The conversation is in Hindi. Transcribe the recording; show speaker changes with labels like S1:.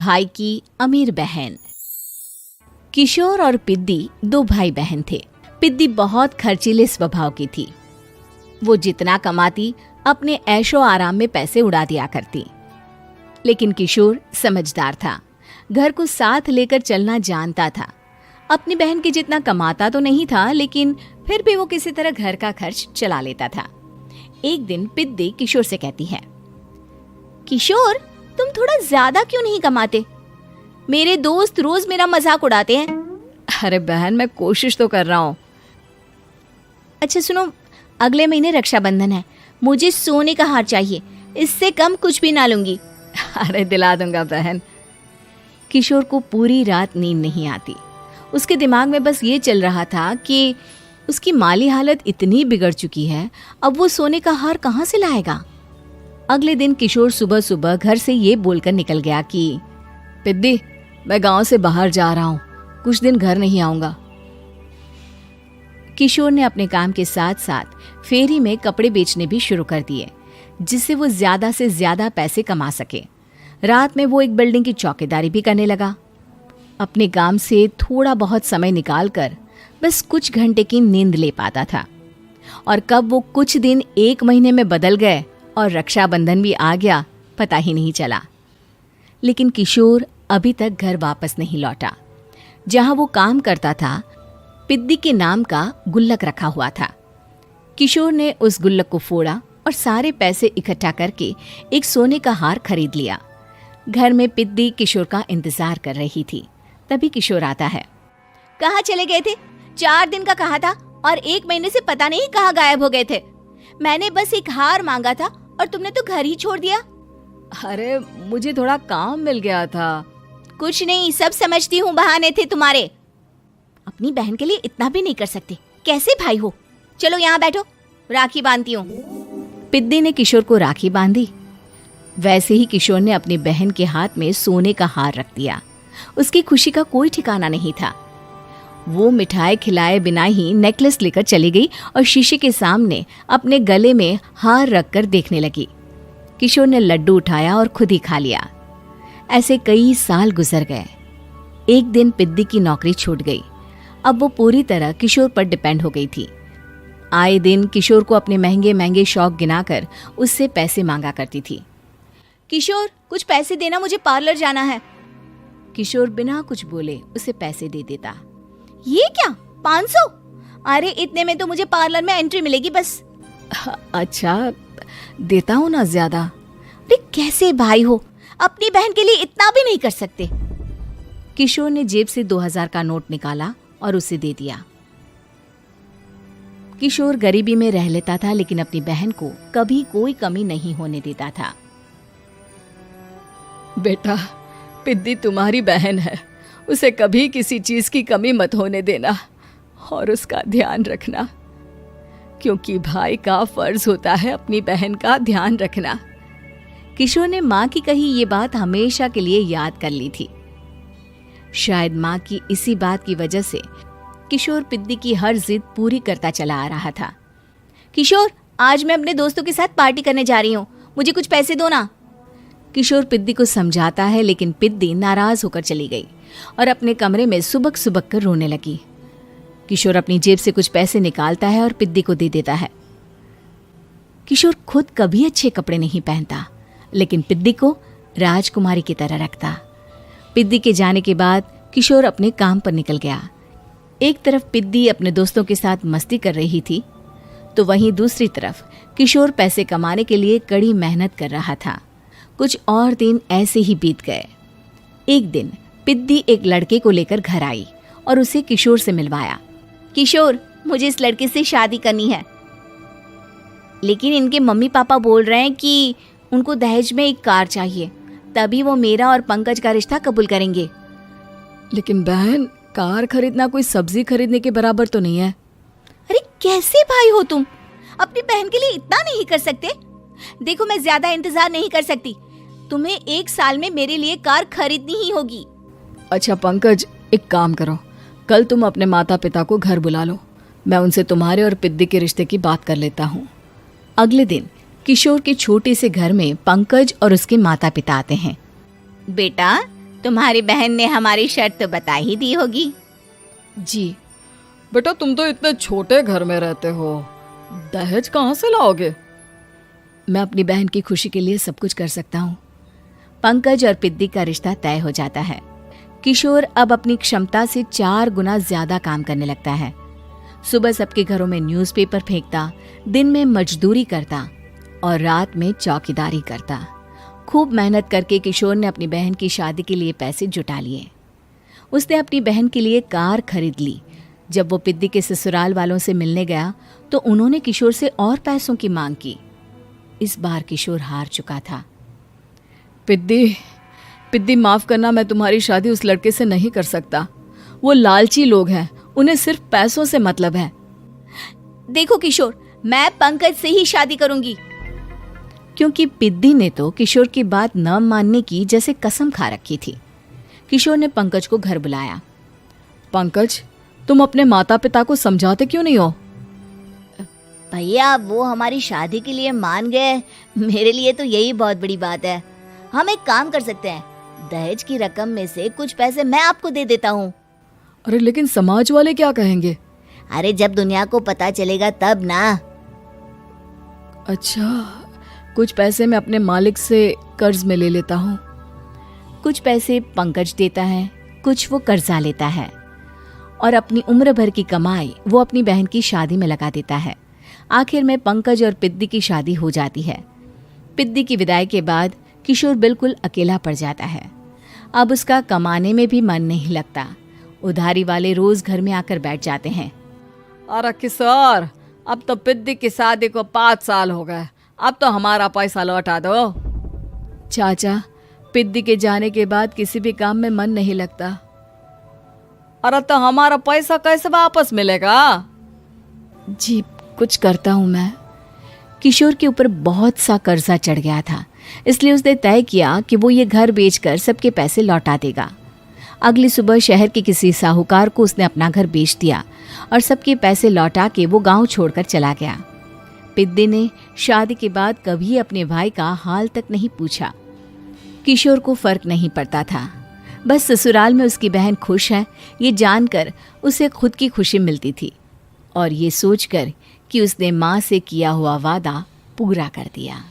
S1: भाई की अमीर बहन। किशोर और पिद्दी दो भाई बहन थे। पिद्दी बहुत खर्चीले स्वभाव की थी। वो जितना कमाती अपने ऐशो आराम में पैसे उड़ा दिया करती। लेकिन किशोर समझदार था, घर को साथ लेकर चलना जानता था। अपनी बहन के जितना कमाता तो नहीं था, लेकिन फिर भी वो किसी तरह घर का खर्च चला लेता था। एक दिन पिद्दी किशोर से कहती है, किशोर, तुम थोड़ा ज्यादा क्यों नहीं कमाते? मेरे दोस्त रोज मेरा मजाक उड़ाते हैं।
S2: अरे बहन, मैं कोशिश तो कर रहा हूँ।
S1: अच्छा सुनो, अगले महीने रक्षाबंधन है, मुझे सोने का हार चाहिए, इससे कम कुछ भी ना लूंगी।
S2: अरे दिला दूंगा बहन।
S1: किशोर को पूरी रात नींद नहीं आती। उसके दिमाग में बस ये चल रहा था कि उसकी माली हालत इतनी बिगड़ चुकी है, अब वो सोने का हार कहाँ से लाएगा। अगले दिन किशोर सुबह सुबह घर से ये बोलकर निकल गया कि
S2: पिद्दी, मैं गांव से बाहर जा रहा हूँ, कुछ दिन घर नहीं आऊंगा।
S1: किशोर ने अपने काम के साथ साथ फेरी में कपड़े बेचने भी शुरू कर दिए, जिससे वो ज्यादा से ज्यादा पैसे कमा सके। रात में वो एक बिल्डिंग की चौकीदारी भी करने लगा। अपने काम से थोड़ा बहुत समय निकालकर बस कुछ घंटे की नींद ले पाता था। और कब वो कुछ दिन एक महीने में बदल गए और रक्षाबंधन भी आ गया, पता ही नहीं चला। लेकिन किशोर अभी तक घर वापस नहीं लौटा। जहां वो काम करता था, पिद्दी के नाम का गुल्लक रखा हुआ था। किशोर ने उस गुल्लक को फोड़ा और सारे पैसे इकट्ठा करके एक सोने का हार खरीद लिया। घर में पिद्दी किशोर का इंतजार कर रही थी। तभी किशोर आता है। कहाँ चले गए थे? 4 दिन का कहा था और 1 महीने से पता नहीं कहाँ गायब हो गए थे। मैंने बस एक हार मांगा था और तुमने तो घर ही छोड़ दिया।
S2: अरे मुझे थोड़ा काम मिल गया था।
S1: कुछ नहीं, सब समझती हूँ, बहाने थे तुम्हारे। अपनी बहन के लिए इतना भी नहीं कर सकते, कैसे भाई हो? चलो यहाँ बैठो, राखी बांधती हूँ। पिद्दी ने किशोर को राखी बांधी। वैसे ही किशोर ने अपनी बहन के हाथ में सोने का हार रख दिया। उसकी खुशी का कोई ठिकाना नहीं था। वो मिठाई खिलाए बिना ही नेकलेस लेकर चली गई और शीशे के सामने अपने गले में हार रखकर देखने लगी। किशोर ने लड्डू उठाया और खुद ही खा लिया। ऐसे कई साल गुजर गए। एक दिन पिद्दी की नौकरी छूट गई। अब वो पूरी तरह किशोर पर डिपेंड हो गई थी। आए दिन किशोर को अपने महंगे महंगे शौक गिनाकर उससे पैसे मांगा करती थी। किशोर, कुछ पैसे देना, मुझे पार्लर जाना है। किशोर बिना कुछ बोले उसे पैसे दे देता। ये क्या, 500? अरे इतने में तो मुझे पार्लर में एंट्री मिलेगी बस।
S2: अच्छा, देता हूँ ना ज्यादा।
S1: अरे कैसे भाई हो, अपनी बहन के लिए इतना भी नहीं कर सकते। किशोर ने जेब से 2000 का नोट निकाला और उसे दे दिया। किशोर गरीबी में रह लेता था, लेकिन अपनी बहन को कभी कोई कमी नहीं होने देता था।
S2: बेटा, पिद्दी तुम्हारी बहन है, उसे कभी किसी चीज की कमी मत होने देना और उसका ध्यान रखना, क्योंकि भाई का फर्ज होता है अपनी बहन का ध्यान रखना।
S1: किशोर ने माँ की कही ये बात हमेशा के लिए याद कर ली थी। शायद माँ की इसी बात की वजह से किशोर पिद्दी की हर जिद पूरी करता चला आ रहा था। किशोर, आज मैं अपने दोस्तों के साथ पार्टी करने जा रही हूँ, मुझे कुछ पैसे दो ना। किशोर पिद्दी को समझाता है, लेकिन पिद्दी नाराज होकर चली गई और अपने कमरे में सुबक सुबक कर रोने लगी। किशोर अपनी जेब से कुछ पैसे निकालता है और पिद्दी को दे देता है। किशोर खुद कभी अच्छे कपड़े नहीं पहनता, लेकिन पिद्दी को राजकुमारी की तरह रखता। पिद्दी के जाने के बाद किशोर अपने काम पर निकल गया। एक तरफ पिद्दी अपने दोस्तों के साथ मस्ती कर रही थी, तो वहीं दूसरी तरफ किशोर पैसे कमाने के लिए कड़ी मेहनत कर रहा था। कुछ और दिन ऐसे ही बीत गए। एक दिन पिद्दी एक लड़के को लेकर घर आई और उसे किशोर से मिलवाया। किशोर, मुझे इस लड़के से शादी करनी है, लेकिन इनके मम्मी पापा बोल रहे हैं कि उनको दहेज में एक कार चाहिए, तभी वो मेरा और पंकज का रिश्ता कबूल करेंगे।
S2: लेकिन बहन, कार खरीदना कोई सब्जी खरीदने के बराबर तो नहीं है।
S1: अरे कैसे भाई हो तुम, अपनी बहन के लिए इतना नहीं कर सकते? देखो, मैं ज्यादा इंतजार नहीं कर सकती, तुम्हें 1 साल में मेरे लिए कार खरीदनी ही होगी।
S2: अच्छा पंकज, एक काम करो, कल तुम अपने माता पिता को घर बुला लो, मैं उनसे तुम्हारे और पिद्दी के रिश्ते की बात कर लेता हूँ।
S1: अगले दिन किशोर के छोटे से घर में पंकज और उसके माता पिता आते हैं। बेटा, तुम्हारी बहन ने हमारी शर्त तो बता ही दी होगी।
S2: जी बेटा, तुम तो इतने छोटे घर में रहते हो, दहेज कहाँ से लाओगे? मैं अपनी बहन की खुशी के लिए सब कुछ कर सकता हूँ।
S1: पंकज और पिद्दी का रिश्ता तय हो जाता है। किशोर अब अपनी क्षमता से 4 गुना ज्यादा काम करने लगता है। सुबह सबके घरों में न्यूज़पेपर फेंकता, दिन में मजदूरी करता और रात में चौकीदारी करता। खूब मेहनत करके किशोर ने अपनी बहन की शादी के लिए पैसे जुटा लिए। उसने अपनी बहन के लिए कार खरीद ली। जब वो पिद्दी के ससुराल वालों से मिलने गया तो उन्होंने किशोर से और पैसों की मांग की। इस बार किशोर हार चुका था।
S2: पिद्दी माफ करना, मैं तुम्हारी शादी उस लड़के से नहीं कर सकता। वो लालची लोग हैं, उन्हें सिर्फ पैसों से मतलब है।
S1: देखो किशोर, मैं पंकज से ही शादी करूंगी। क्योंकि पिद्दी ने तो किशोर की बात न मानने की जैसे कसम खा रखी थी। किशोर ने पंकज को घर बुलाया।
S2: पंकज, तुम अपने माता पिता को समझाते क्यों नहीं हो?
S1: भैया, वो हमारी शादी के लिए मान गए, मेरे लिए तो यही बहुत बड़ी बात है। हम एक काम कर सकते हैं, दहेज की रकम में से कुछ पैसे मैं आपको दे देता हूँ।
S2: अरे लेकिन समाज वाले क्या कहेंगे?
S1: अरे जब दुनिया को पता चलेगा तब ना।
S2: अच्छा, कुछ पैसे मैं अपने मालिक से कर्ज में ले लेता हूँ।
S1: कुछ पैसे पंकज देता है, कुछ वो कर्जा लेता है और अपनी उम्र भर की कमाई वो अपनी बहन की शादी में लगा देता है। आखिर में पंकज और पिद्दी की शादी हो जाती है। पिद्दी की विदाई के बाद किशोर बिल्कुल अकेला पड़ जाता है। अब उसका कमाने में भी मन नहीं लगता। उधारी वाले रोज घर में आकर बैठ जाते हैं।
S2: अरे किशोर, अब तो पिद्दी की शादी को 5 साल हो गए, अब तो हमारा पैसा लौटा दो। चाचा, पिद्दी के जाने के बाद किसी भी काम में मन नहीं लगता। अरे तो हमारा पैसा कैसे वापस मिलेगा?
S1: जी, कुछ करता हूँ मैं। किशोर के ऊपर बहुत सा कर्जा चढ़ गया था, इसलिए उसने तय किया कि वो ये घर बेचकर सबके पैसे लौटा देगा। अगली सुबह शहर के किसी साहूकार को उसने अपना घर बेच दिया और सबके पैसे लौटा के वो गांव छोड़कर चला गया। पिद्दी ने शादी के बाद कभी अपने भाई का हाल तक नहीं पूछा। किशोर को फर्क नहीं पड़ता था, बस ससुराल में उसकी बहन खुश है ये जानकर उसे खुद की खुशी मिलती थी और ये सोचकर कि उसने माँ से किया हुआ वादा पूरा कर दिया।